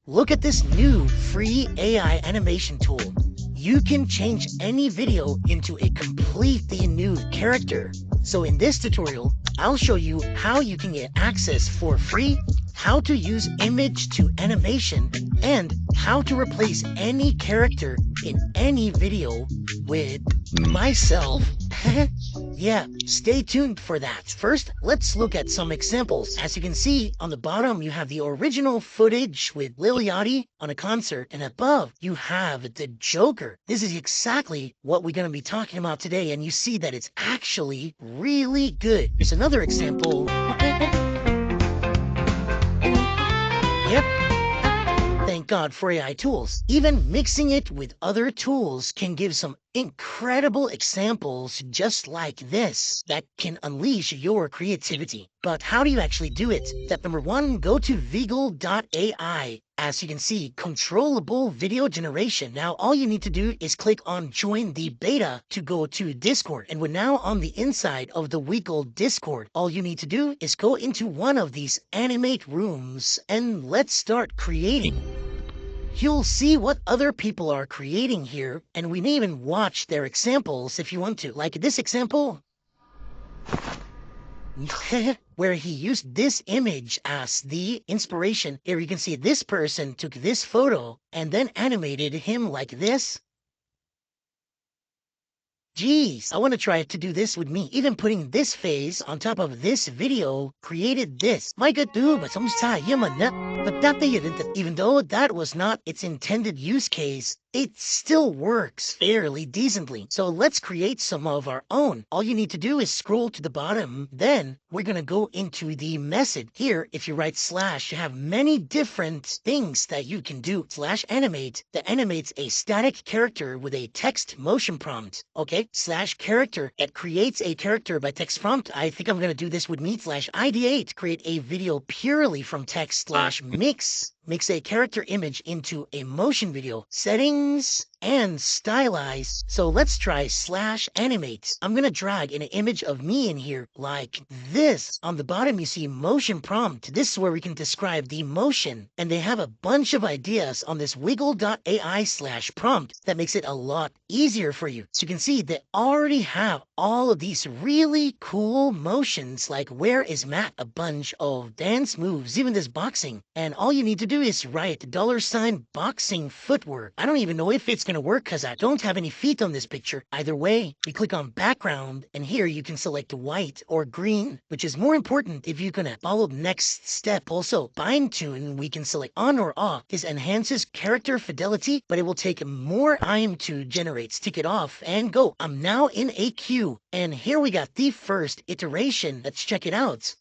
Look at this new free AI animation tool. You can change any video into a completely new character. So in this tutorial, I'll show you how you can get access for free, how to use image to animation, and how to replace any character in any video with myself. Yeah, stay tuned for that. First, let's look at some examples. As you can see, on the bottom, you have the original footage with Lil Yachty on a concert, and above, you have the Joker. This is exactly what we're going to be talking about today, and you see that it's actually really good. Here's another example. Yep. Thank God for AI tools. Even mixing it with other tools can give some incredible examples just like this that can unleash your creativity. But how do you actually do it? Step number one, go to Viggle.ai. As you can see, controllable video generation. Now, all you need to do is click on join the beta to go to Discord. And we're now on the inside of the Viggle Discord. All you need to do is go into one of these animate rooms and let's start creating. You'll see what other people are creating here, and we may even watch their examples if you want to. Like this example, where he used this image as the inspiration. Here you can see this person took this photo and then animated him like this. Geez, I want to try to do this with me. Even putting this phase on top of this video created this. My God, dude, but even though that was not its intended use case, it still works fairly decently. So let's create some of our own. All you need to do is scroll to the bottom. Then we're going to go into the method. Here, if you write slash, you have many different things that you can do. Slash animate that animates a static character with a text motion prompt. Okay, slash character that creates a character by text prompt. I think I'm going to do this with me. Slash ideate, create a video purely from text. Slash mix a character image into a motion video. Settings and stylize. So let's try slash animate. I'm gonna drag an image of me in here like this. On the bottom you see motion prompt. This is where we can describe the motion, and they have a bunch of ideas on this wiggle.ai/prompt that makes it a lot easier for you. So you can see they already have all of these really cool motions, like where is Matt, a bunch of dance moves, even this boxing. And all you need to do is write $boxing footwork. I don't even know if it's going to work because I don't have any feet on this picture. Either way, we click on background, and here you can select white or green, which is more important if you're going to follow the next step. Also, bind tune, we can select on or off. This enhances character fidelity, but it will take more time to generate. Stick it off and go. I'm now in a queue, and here we got the first iteration. Let's check it out.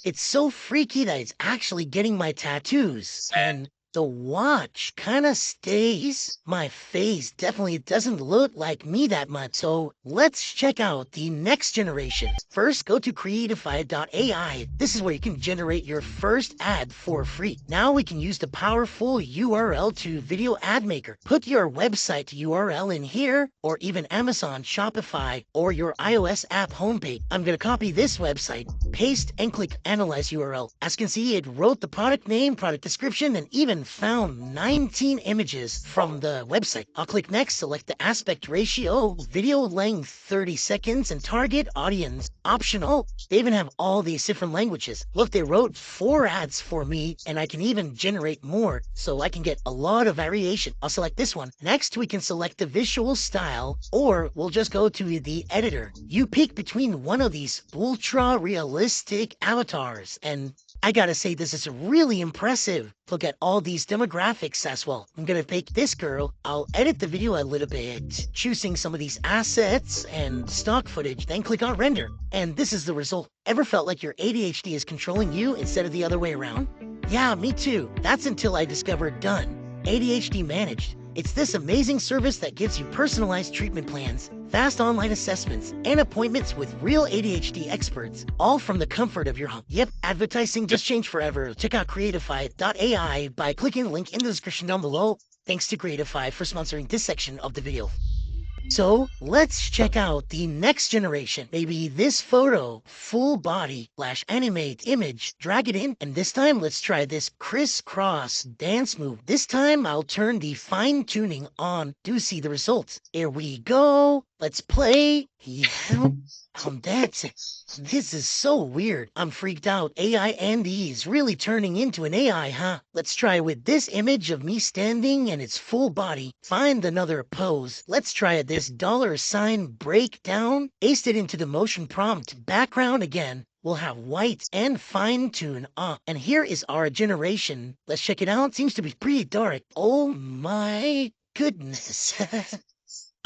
It's so freaky that it's actually getting my tattoos, and the watch kind of stays. My face definitely doesn't look like me that much. So let's check out the next generation. First, go to creatify.ai. This is where you can generate your first ad for free. Now we can use the powerful URL to video ad maker. Put your website URL in here, or even Amazon, Shopify, or your iOS app homepage. I'm going to copy this website, paste, and click analyze URL. As you can see, it wrote the product name, product description, and even found 19 images from the website. I'll click next, select the aspect ratio, video length 30 seconds, and target audience optional. They even have all these different languages. Look, they wrote 4 ads for me, and I can even generate more, so I can get a lot of variation. I'll select this one. Next, we can select the visual style, or we'll just go to the editor. You pick between one of these ultra realistic avatars, and I gotta say, this is really impressive. Look at all these demographics as well. I'm gonna pick this girl. I'll edit the video a little bit, choosing some of these assets and stock footage, then click on render. And this is the result. Ever felt like your ADHD is controlling you instead of the other way around? Yeah, me too. That's until I discovered Done, ADHD Managed. It's this amazing service that gives you personalized treatment plans, fast online assessments, and appointments with real ADHD experts, all from the comfort of your home. Yep, advertising just changed forever. Check out Creatify.ai by clicking the link in the description down below. Thanks to Creatify for sponsoring this section of the video. So let's check out the next generation. Maybe this photo, full body / animate image, drag it in, and this time let's try this crisscross dance move. This time I'll turn the fine tuning on to see the results. Here we go. Let's play. Yeah, I'm dancing. This is so weird. I'm freaked out. AI Andy is really turning into an AI, huh? Let's try with this image of me standing and its full body. Find another pose. Let's try this $ breakdown. Paste it into the motion prompt. Background again. We'll have white and fine tune on. And here is our generation. Let's check it out. Seems to be pretty dark. Oh my goodness.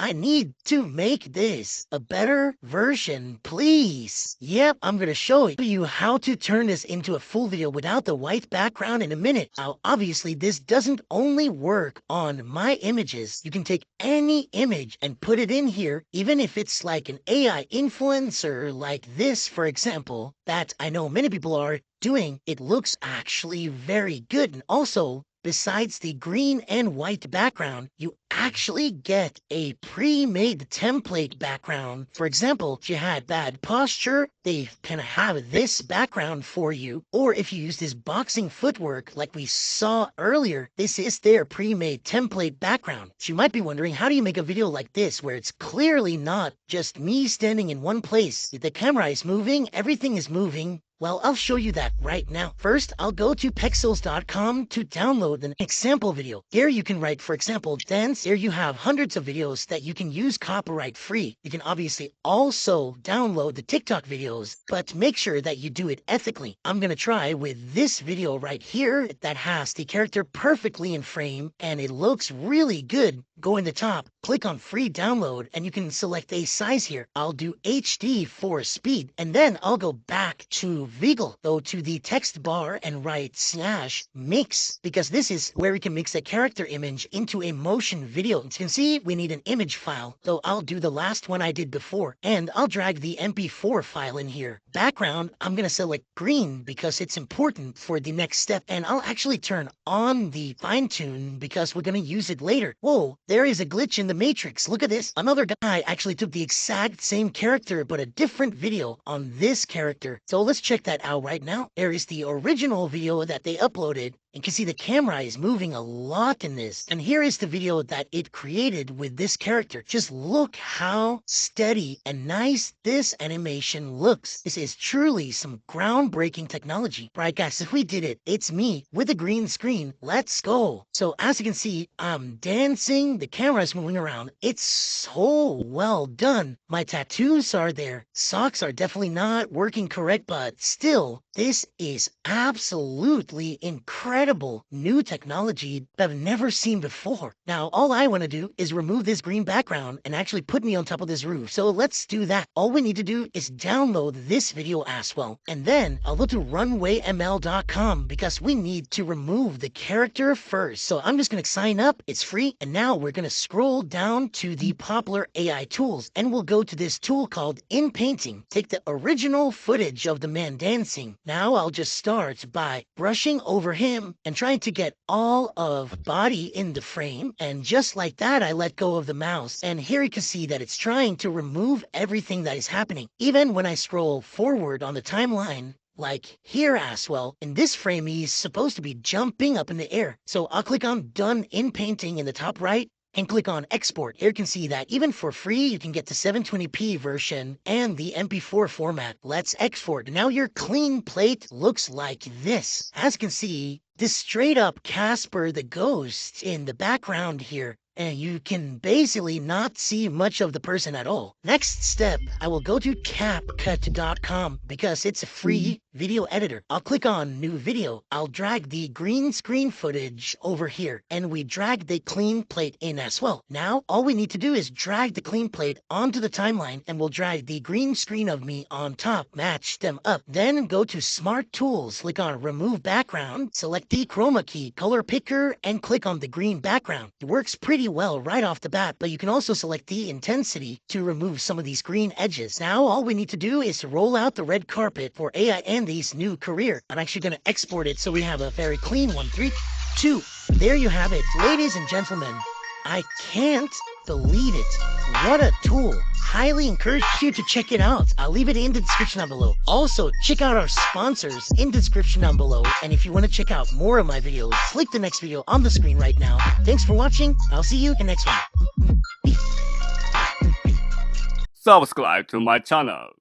I need to make this a better version, please. Yep, I'm gonna show you how to turn this into a full video without the white background in a minute. Now, obviously, this doesn't only work on my images. You can take any image and put it in here, even if it's like an AI influencer like this, for example, that I know many people are doing. It looks actually very good. And also, besides the green and white background, you actually get a pre-made template background. For example, if you had bad posture, they can have this background for you. Or if you use this boxing footwork like we saw earlier, this is their pre-made template background. So you might be wondering, how do you make a video like this where it's clearly not just me standing in one place? The camera is moving, everything is moving. Well, I'll show you that right now. First, I'll go to pexels.com to download an example video. Here you can write, for example, dance. Here you have hundreds of videos that you can use copyright free. You can obviously also download the TikTok videos, but make sure that you do it ethically. I'm gonna try with this video right here that has the character perfectly in frame and it looks really good. Go in the top, click on free download, and you can select a size here. I'll do HD for speed, and then I'll go back to Viggle, go to the text bar and write /mix, because this is where we can mix a character image into a motion video. As you can see, we need an image file, so I'll do the last one I did before, and I'll drag the MP4 file in here. Background, I'm gonna select green because it's important for the next step, and I'll actually turn on the fine tune because we're gonna use it later. Whoa, there is a glitch in the matrix. Look at this. Another guy actually took the exact same character but a different video on this character. So let's check that out right now. There is the original video that they uploaded. You can see the camera is moving a lot in this. And here is the video that it created with this character. Just look how steady and nice this animation looks. This is truly some groundbreaking technology. Right, guys, if we did it, it's me with a green screen. Let's go. So as you can see, I'm dancing. The camera's moving around. It's so well done. My tattoos are there. Socks are definitely not working correct, but still, this is absolutely incredible new technology that I've never seen before. Now, all I want to do is remove this green background and actually put me on top of this roof. So let's do that. All we need to do is download this video as well. And then I'll go to runwayml.com because we need to remove the character first. So I'm just going to sign up. It's free. And now we're going to scroll down to the popular AI tools and we'll go to this tool called In Painting. Take the original footage of the man dancing. Now I'll just start by brushing over him and trying to get all of body in the frame. And just like that, I let go of the mouse. And here you can see that it's trying to remove everything that is happening. Even when I scroll forward on the timeline, like here as well, in this frame, he's supposed to be jumping up in the air. So I'll click on Done in Painting in the top right and click on Export. Here you can see that even for free, you can get the 720p version and the MP4 format. Let's export. Now your clean plate looks like this. As you can see, this straight up Casper the Ghost in the background here. And you can basically not see much of the person at all. Next step, I will go to CapCut.com because it's a free video editor. I'll click on New Video. I'll drag the green screen footage over here, and we drag the clean plate in as well. Now, all we need to do is drag the clean plate onto the timeline, and we'll drag the green screen of me on top, match them up. Then go to Smart Tools, click on Remove Background, select the chroma key, color picker, and click on the green background. It works pretty well right off the bat, but you can also select the intensity to remove some of these green edges. Now all we need to do is roll out the red carpet for AI Andy's new career. I'm actually going to export it so we have a very clean one. 3, 2, there you have it. Ladies and gentlemen, I can't believe it. What a tool. Highly encourage you to check it out. I'll leave it in the description down below. Also, check out our sponsors in the description down below. And if you want to check out more of my videos, click the next video on the screen right now. Thanks for watching. I'll see you in the next one. Subscribe to my channel.